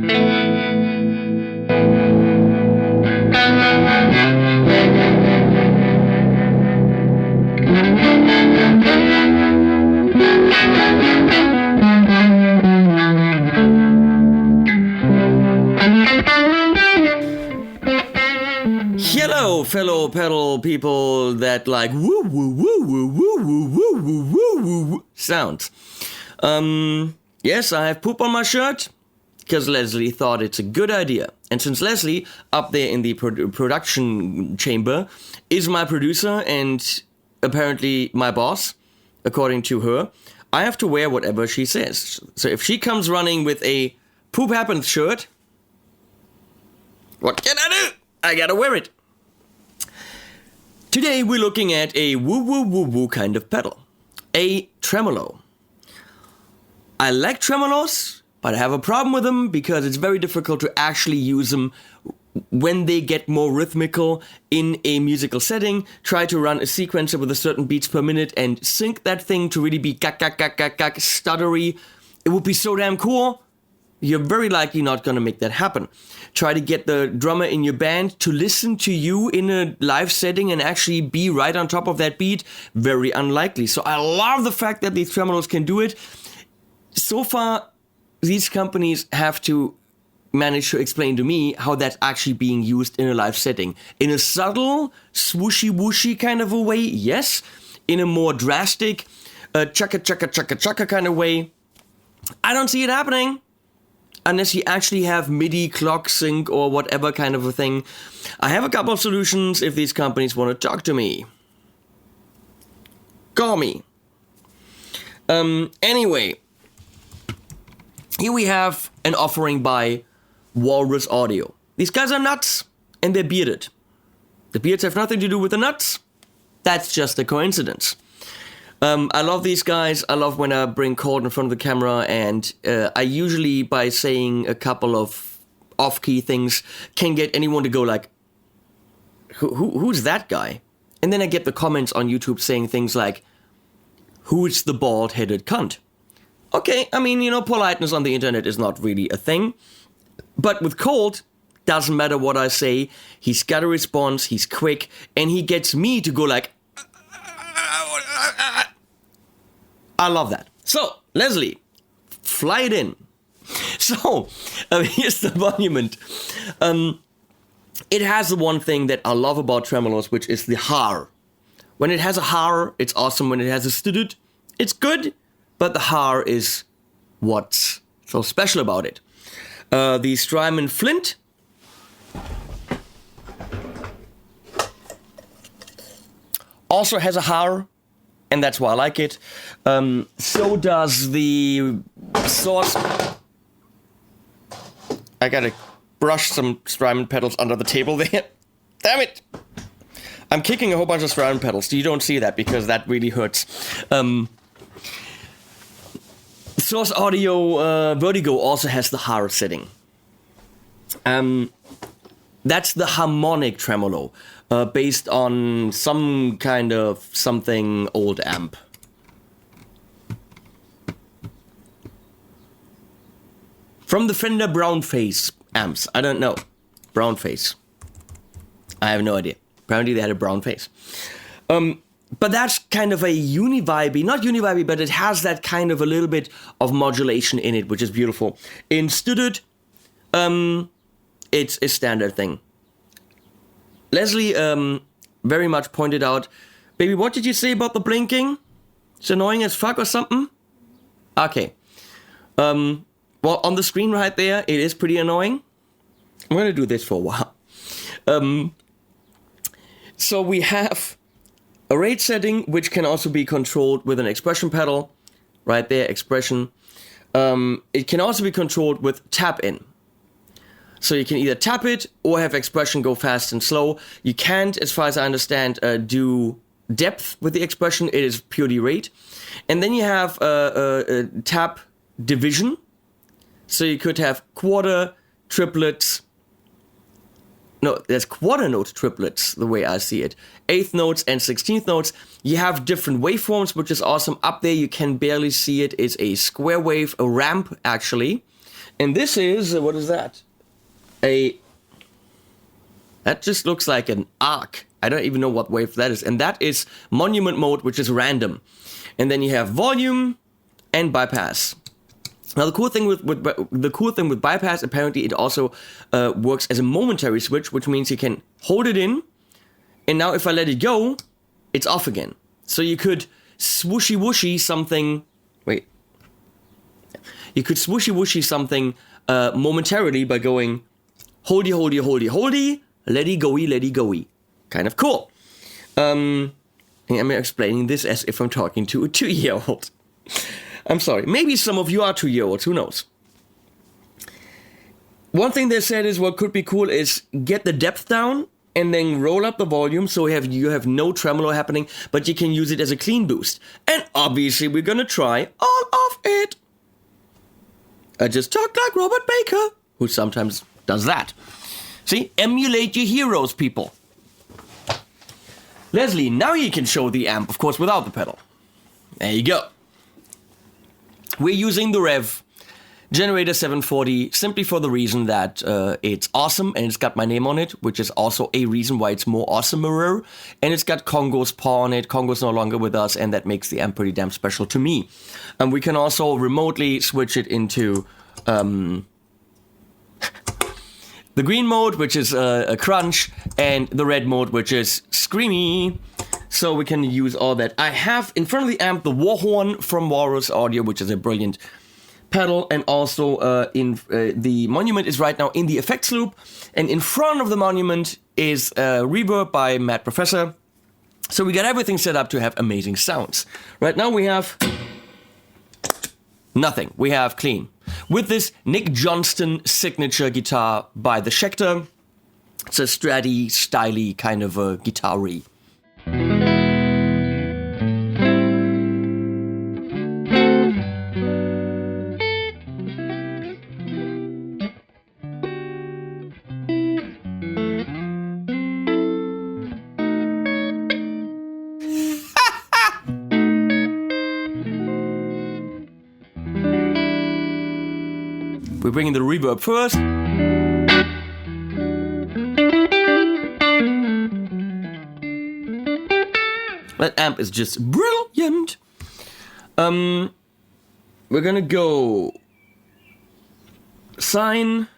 Hello, fellow pedal people that like woo woo woo woo woo woo woo woo woo woo woo sounds. Yes, I have poop on my shirt because Leslie thought it's a good idea. And since Leslie, up there in the production chamber, is my producer and apparently my boss, according to her, I have to wear whatever she says. So if she comes running with a poop happens shirt, what can I do? I gotta wear it. Today we're looking at a woo-woo-woo-woo kind of pedal. A tremolo. I like tremolos, but I have a problem with them because it's very difficult to actually use them when they get more rhythmical in a musical setting. Try to run a sequencer with a certain beats per minute and sync that thing to really be gak-gak-gak-gak-gak stuttery. It would be so damn cool. You're very likely not going to make that happen. Try to get the drummer in your band to listen to you in a live setting and actually be right on top of that beat. Very unlikely. So I love the fact that these tremolos can do it. So far, these companies have to manage to explain to me how that's actually being used in a live setting. In a subtle, swooshy-wooshy kind of a way, yes. In a more drastic, chaka-chaka-chaka-chaka kind of way, I don't see it happening. Unless you actually have MIDI clock sync or whatever kind of a thing. I have a couple of solutions if these companies want to talk to me. Call me. Anyway, here we have an offering by Walrus Audio. These guys are nuts and they're bearded. The beards have nothing to do with the nuts. That's just a coincidence. I love these guys. I love when I bring Colt in front of the camera, and I usually, by saying a couple of off-key things, can get anyone to go like, who's that guy? And then I get the comments on YouTube saying things like, who's the bald-headed cunt? Okay, I mean, politeness on the internet is not really a thing. But with Colt, doesn't matter what I say, he's got a response, he's quick, and he gets me to go like, I love that. So, Leslie, fly it in. So, here's the monument. It has the one thing that I love about tremolos, which is the har. When it has a har, it's awesome. When it has a studut, it's good. But the har is what's so special about it. The Strymon Flint. Also has a har. And that's why I like it. So does the Source. I gotta brush some Strymon pedals under the table there. Damn it! I'm kicking a whole bunch of Strymon pedals. You don't see that because that really hurts. Source Audio Vertigo also has the har setting. That's the Harmonic tremolo. Based on some kind of something old amp. From the Fender Brownface amps. I don't know. Brownface. I have no idea. Apparently they had a brown face. But that's kind of a univibey, not univibey, but it has that kind of a little bit of modulation in it, which is beautiful. In Student, it's a standard thing. Leslie very much pointed out, baby, what did you say about the blinking? It's annoying as fuck or something? Okay. Well, on the screen right there, it is pretty annoying. I'm going to do this for a while. So we have a rate setting, which can also be controlled with an expression pedal. Right there, expression. It can also be controlled with tap in. So you can either tap it or have expression go fast and slow. You can't, as far as I understand, do depth with the expression. It is purely rate. And then you have a tap division. So you could have quarter, triplets. No, there's quarter note triplets, the way I see it. Eighth notes and 16th notes. You have different waveforms, which is awesome. Up there, you can barely see it. It's a square wave, a ramp, actually. And this is, what is that? That just looks like an arc. I don't even know what wave that is. And that is monument mode, which is random. And then you have volume and bypass. Now the cool thing with bypass, apparently it also works as a momentary switch, which means you can hold it in, and now if I let it go, it's off again. So you could swooshy wooshy something. Wait. You could swooshy wooshy something momentarily by going holdy, holdy, holdy, holdy, letty goey, letty goey. Kind of cool. I'm explaining this as if I'm talking to a 2-year-old. I'm sorry. Maybe some of you are 2-year-olds. Who knows? One thing they said is what could be cool is get the depth down and then roll up the volume so you have no tremolo happening, but you can use it as a clean boost. And obviously we're gonna try all of it. I just talk like Robert Baker, who sometimes does that. See? Emulate your heroes, people. Leslie, now you can show the amp, of course, without the pedal. There you go. We're using the Rev Generator 740 simply for the reason that it's awesome and it's got my name on it, which is also a reason why it's more awesomer. And it's got Congo's paw on it. Congo's no longer with us, and that makes the amp pretty damn special to me. And we can also remotely switch it into the green mode, which is a crunch, and the red mode, which is screamy. So we can use all that. I have in front of the amp the Warhorn from Walrus Audio, which is a brilliant pedal, and also the Monument is right now in the effects loop, and in front of the Monument is reverb by Mad Professor. So we got everything set up to have amazing sounds. Right now we have nothing. We have clean. With this Nick Johnston signature guitar by the Schecter. It's a stratty, styly kind of a guitar-y. We're bringing the reverb first. That amp is just brilliant. We're gonna go sine.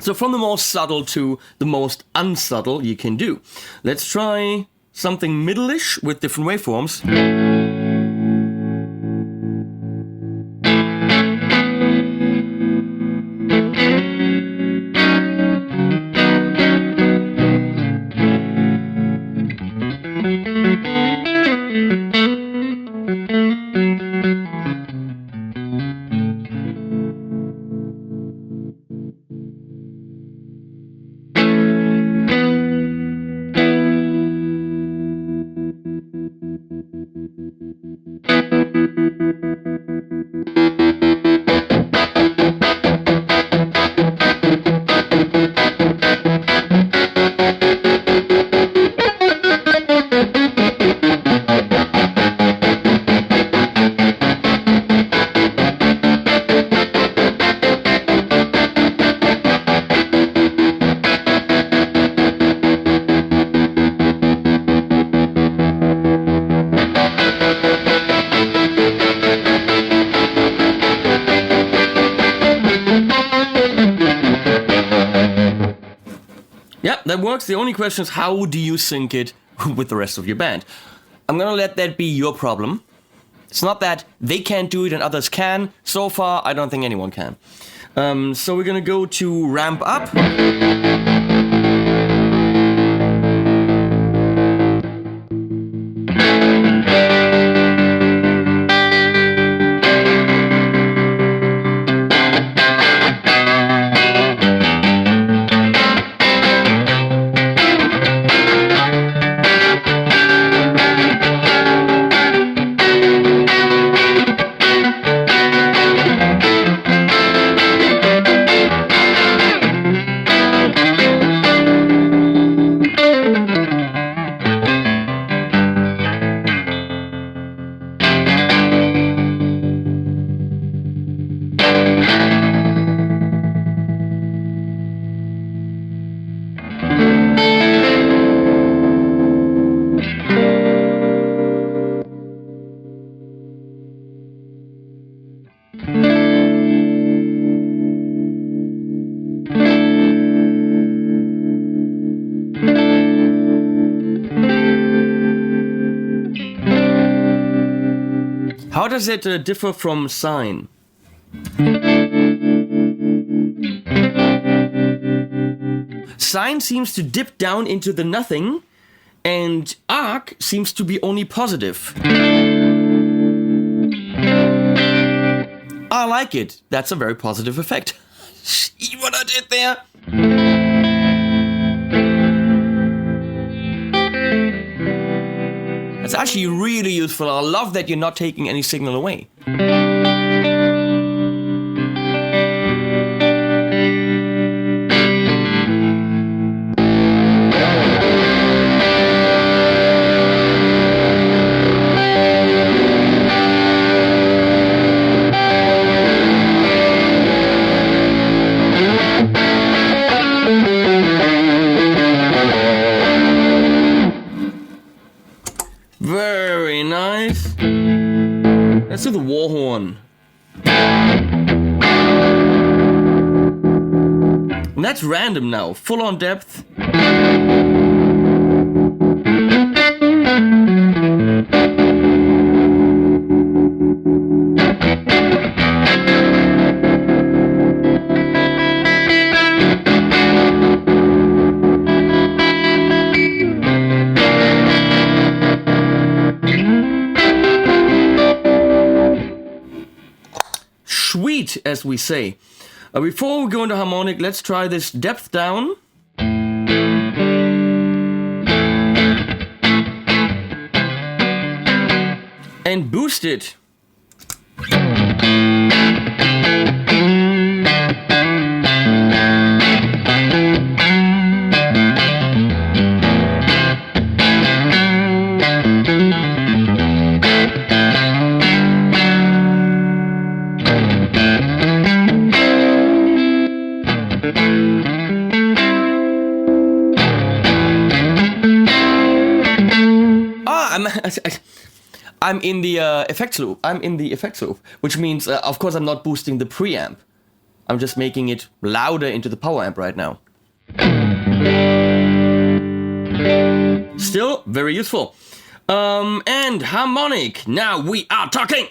So from the most subtle to the most unsubtle you can do. Let's try something middle-ish with different waveforms. that works. The only question is, how do you sync it with the rest of your band? I'm gonna let that be your problem. It's not that they can't do it and others can. So far, I don't think anyone can. So we're gonna go to ramp up. How does it differ from sine? Sine seems to dip down into the nothing, and arc seems to be only positive. I like it. That's a very positive effect. See what I did there? It's actually really useful. I love that you're not taking any signal away. Very nice. Let's do the war horn. And that's random now, full on depth. Sweet, as we say. Before we go into harmonic, let's try this depth down. And boost it. I'm in the effects loop. Which means, of course, I'm not boosting the preamp. I'm just making it louder into the power amp right now. Still very useful. And harmonic. Now we are talking.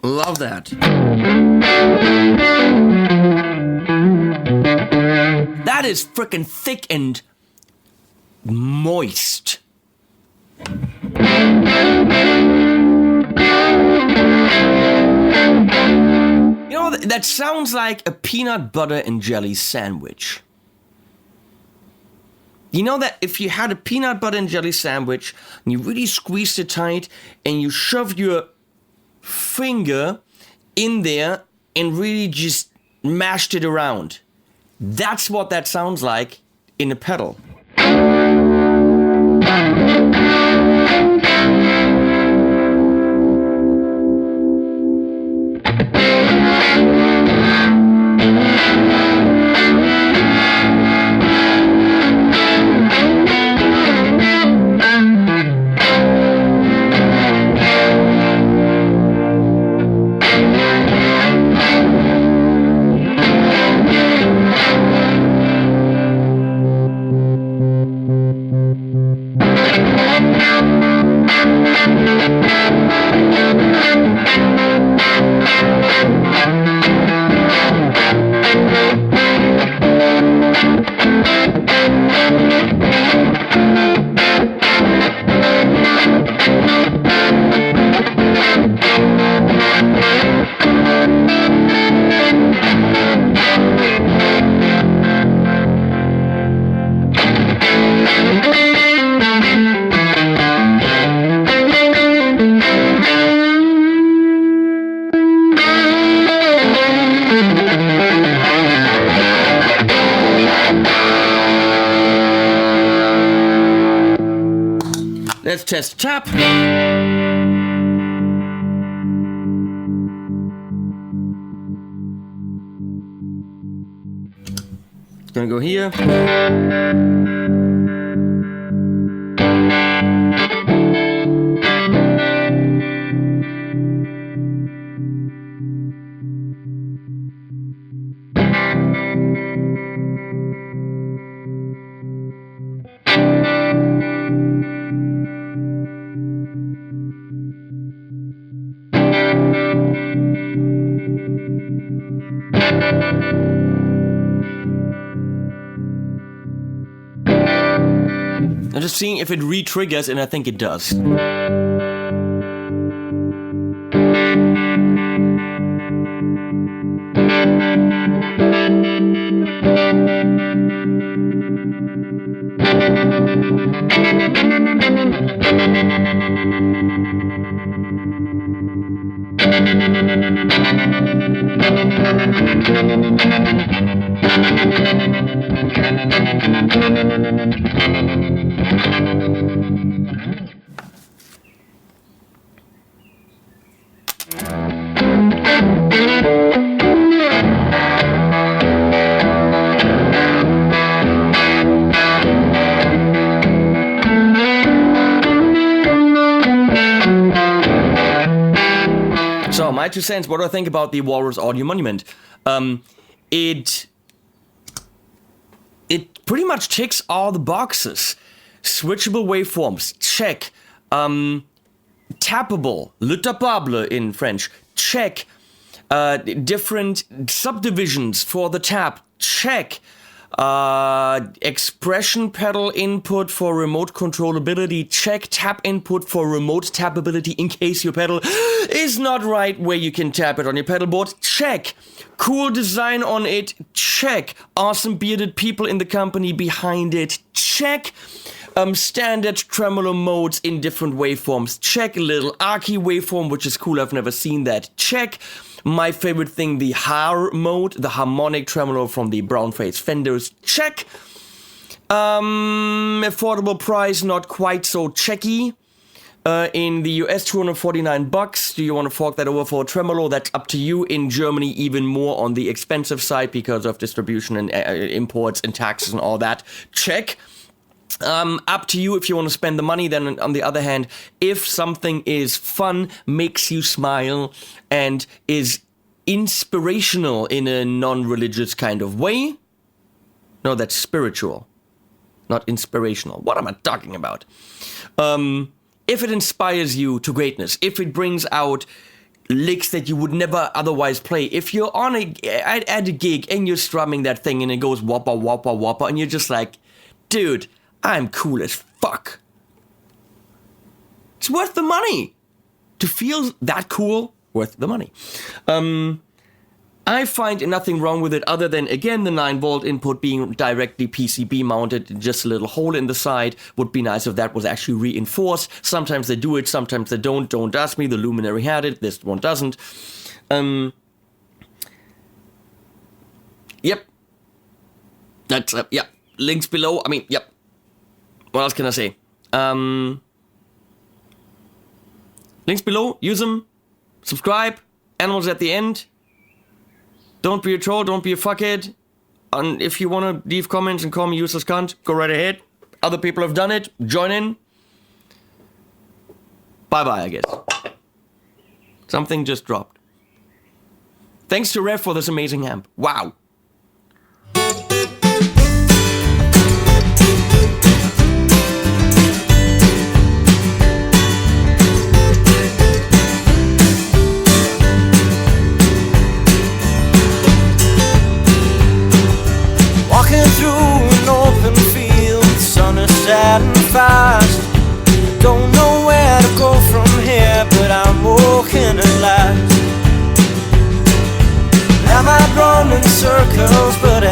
Love that. That is frickin' thick and moist. You know, that sounds like a peanut butter and jelly sandwich. You know that if you had a peanut butter and jelly sandwich and you really squeezed it tight and you shoved your finger in there and really just mashed it around. That's what that sounds like in a pedal. Let's test tap. It's gonna go here. I'm just seeing if it re-triggers, and I think it does. So, my 2 cents, what do I think about the Walrus Audio Monument? It pretty much ticks all the boxes. Switchable waveforms, check. Tappable, le tapable in French, check. Different subdivisions for the tap, check. Expression pedal input for remote controllability, check. Tap input for remote tappability in case your pedal is not right where you can tap it on your pedal board, check. Cool design on it, check. Awesome bearded people in the company behind it, check. Standard tremolo modes in different waveforms, check. A little archy waveform, which is cool, I've never seen that, check. My favorite thing, the Har mode, the harmonic tremolo from the brown face Fenders, check. Affordable price, not quite so checky. In the US, $249. Do you want to fork that over for a tremolo? That's up to you. In Germany, even more on the expensive side because of distribution and imports and taxes and all that. Check. Up to you if you want to spend the money. Then on the other hand, if something is fun, makes you smile, and is inspirational in a non-religious kind of way, no, that's spiritual, not inspirational. What am I talking about? If it inspires you to greatness, if it brings out licks that you would never otherwise play, if you're on at a gig and you're strumming that thing and it goes whopper, whopper, whopper, and you're just like, dude, I'm cool as fuck. It's worth the money. To feel that cool, worth the money. I find nothing wrong with it other than, again, the 9-volt input being directly PCB mounted, just a little hole in the side. Would be nice if that was actually reinforced. Sometimes they do it, sometimes they don't. Don't ask me, the Luminary had it, this one doesn't. Yep. That's, yep. Links below, I mean, yep. What else can I say? Links below, use them. Subscribe, animals at the end. Don't be a troll, don't be a fuckhead. And if you want to leave comments and call me useless cunt, go right ahead. Other people have done it, join in. Bye-bye, I guess. Something just dropped. Thanks to Rev for this amazing amp. Wow. And fast, don't know where to go from here, but I'm walking at last. I might run in circles, but